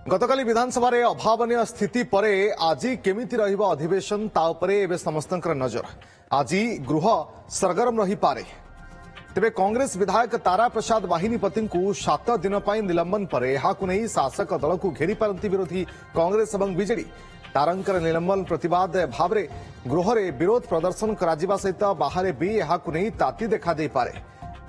गतकाली विधानसभा अभावन स्थिति पर आज केमिति रहिबा अधिवेशन ता उपरे एबे समस्तंकर नजर। आज गृह सरगरम रही पारे। तेबे कांग्रेस विधायक तारा प्रसाद वाहिनीपति को 7 दिन पर निलंबन पर यहाकु नहीं शासक दल को घेरी पारती विरोधी कांग्रेस और बीजेडी। तारंकर निलंबन प्रतिवाद भाव गृह विरोध प्रदर्शन करा सहित बाहर भी यहाकु नहीं ताती देखा दे पारे।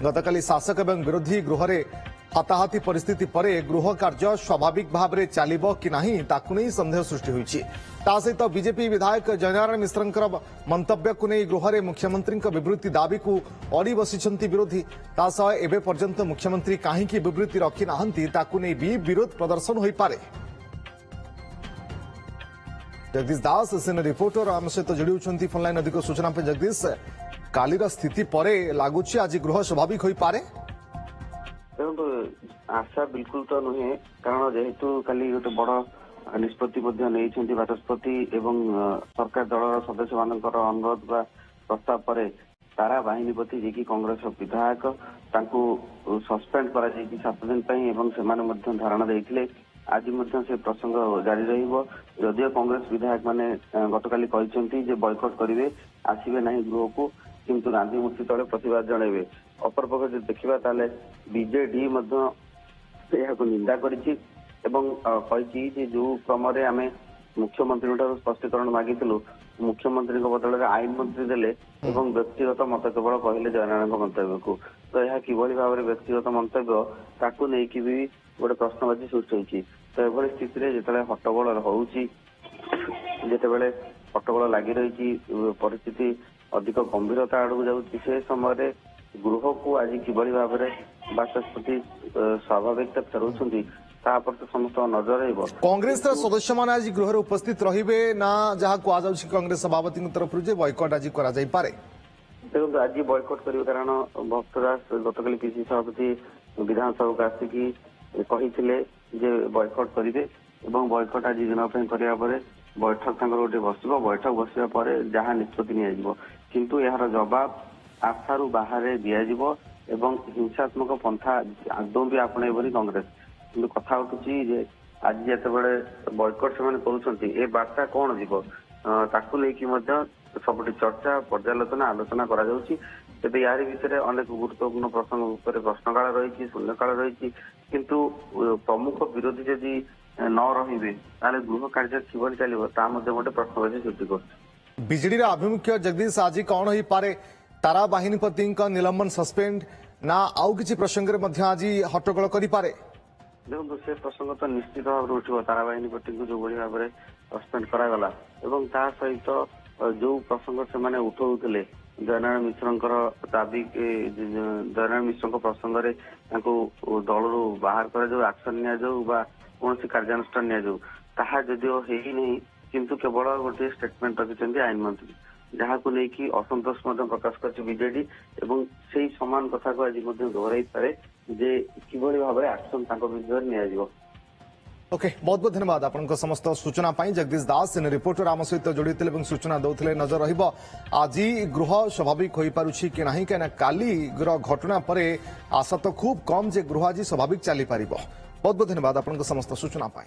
गतकाली शासक और विरोधी गृह हाताहाती परिस्थिति पर गृह कार्य स्वाभाविक भाव में चलिबो कि नहीं ताकु नहीं संदेह सृष्टि होइछि। ता सहित बीजेपी विधायक जयनारायण मिश्रंकर मंतव्य को नहीं गृह मुख्यमंत्री विवृत्ति दाबी को अड़ी बसिछंती विरोधी। ता सह एबे पर्यंत मुख्यमंत्री काहींकि विवृत्ति रखि नाहंती ताकु नहीं भी विरोध प्रदर्शन होई पारे। जगदीश दास सीनियर रिपोर्टर आम सहित जोड़ी फोनलाइन अधिक सूचना पे। जगदीश, कालीर स्थिति पर लगुच आज गृह स्वाभाविक होई पारे? आशा बिल्कुल तो नुहे, कारण जेहेतु काली गोटे बड़ निष्पत्ति बाचस्पति एवं सरकार दल सदस्य मान अनुरोध बा प्रस्ताव पर तारा वाहिनीपति जी कांग्रेस विधायक सस्पेंड कर 7 दिन से धारणा देते। आज से प्रसंग जारी रदियो कांग्रेस विधायक माने गतकाली कहते बॉयकट करेंगे, आसवे ना गृह को, किंतु गांधी मूर्ति तले प्रतिवाद जनइबे। अपर पक्ष देखा ताले बीजेडी निंदा करी जो क्रम आम मुख्यमंत्री स्पष्टीकरण मागिलु, मुख्यमंत्री बदल आईन मंत्री देले एवं व्यक्तिगत मत केवल कहले जयनारायण मंतव्य को। तो यह किभली भाव में व्यक्तिगत मंतव्य ताकू नहीं कि भी गोटे प्रश्नबाची सृष्टि होती। तो एभली स्थिति में जिते हट्टगोल होते हट्टगोल लगी रही परिस्थिति अधिक गंभीरता आड़ जाऊँगी, से समय गृह को आज किभली भाव में बाचस्पति स्वाभाविकता फेरुंट पर तो समस्त नजर रही। कांग्रेस सदस्य मान आज गृह उपस्थित रहिबे ना जहाँ कहुच्छी कांग्रेस सभापति तरफ बॉयकट आज करा जाई पारे? देखो आज बॉयकट करेंगे, कारण भक्तदास गतकाली पीसी सभापति विधानसभा को आसिकी कही बॉयकट करेंगे और बॉयकट आज दिन करने बैठक गोटे बस बैठक बसवा पर जहाँ निष्पत्ति किंतु यार जवाब आशारू बाहर दिज्व एवं हिंसात्मक पंथा आदौ भी आपणेबनी कांग्रेस। कि कथा उठुची आज जिते बॉयकट से बार्ता कौन जीव ताकू लेकिन सबुठ चर्चा पर्यालोचना आलोचना तेज यार भितर अनेक गुरुत्वपूर्ण प्रसंग प्रश्नकाल रही शून्यकाल रही, किंतु प्रमुख विरोधी जदि न रे गृह कार्य किभली चलो गोटे प्रश्नबाची सृष्टि कर। बीजेडी आभिमुख्य जगदीश आज कौन हो पारे? तारा वाहिनीपति निलंबन सस्पेंड ना आउ किसी प्रसंग आज हट्टगोल करे? देखो से प्रसंग तो निश्चित भाव में उठो। तारा वाहिनीपति को जो भाव में सस्पेंड करागला और ता सहित जो प्रसंग से उठाऊले जयनारायण मिश्र दाबी जयनारायण मिश्र प्रसंग दल बाहर कर एक्शन कौन कार्यानुष्ठान निदियो नहीं, किंतु केवल गोटे स्टेटमेंट रखिंट आईन मंत्री जहाँ को लेकिन असंतोष प्रकाश कर बीजेडी एवं से समान कथा को आज दोहराई पारे जे किभली भाव में एक्शन विरुद्ध नि। ओके, बहुत बहुत धन्यवाद आपन समस्त सूचना पाई। जगदीश दास रिपोर्टर आम सहित जोड़ी सूचना दौले। नजर रहिबो आज गृह स्वाभाविक हो पारुछि कि नहीं, कहीं काली घटना पर आशा तो खूब कम जे गृह आज स्वाभाविक चली पारिबो। बहुत बहुत धन्यवाद आपन समस्त सूचना पाई।